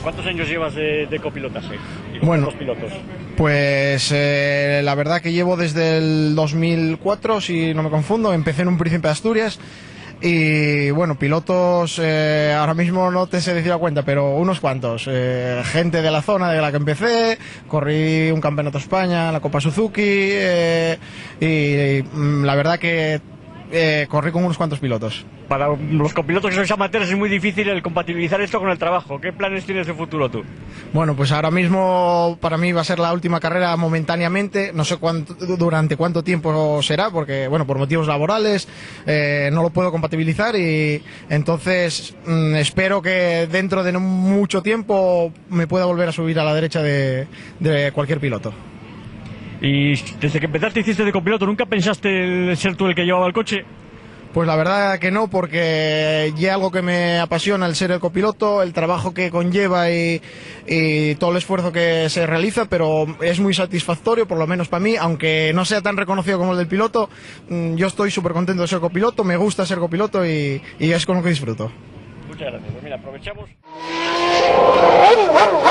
¿Cuántos años llevas de copilotaje? Bueno, pilotos? Pues la verdad que llevo desde el 2004, si no me confundo. Empecé en un Príncipe de Asturias y bueno, pilotos ahora mismo no te sé decir a cuenta, pero unos cuantos. Gente de la zona de la que empecé, corrí un campeonato de España, la Copa Suzuki y la verdad que corrí con unos cuantos pilotos. Para los copilotos que sois amateurs es muy difícil el compatibilizar esto con el trabajo. ¿Qué planes tienes de futuro tú? Bueno, pues ahora mismo para mí va a ser la última carrera momentáneamente. No sé durante cuánto tiempo será, porque bueno, por motivos laborales no lo puedo compatibilizar y entonces espero que dentro de no mucho tiempo me pueda volver a subir a la derecha de cualquier piloto. ¿Y desde que empezaste hiciste de copiloto, nunca pensaste en ser tú el que llevaba el coche? Pues la verdad que no, porque ya algo que me apasiona el ser el copiloto, el trabajo que conlleva y todo el esfuerzo que se realiza, pero es muy satisfactorio, por lo menos para mí, aunque no sea tan reconocido como el del piloto. Yo estoy súper contento de ser copiloto, me gusta ser copiloto y es con lo que disfruto. Muchas gracias. Pues mira, aprovechamos. ¡Vamos!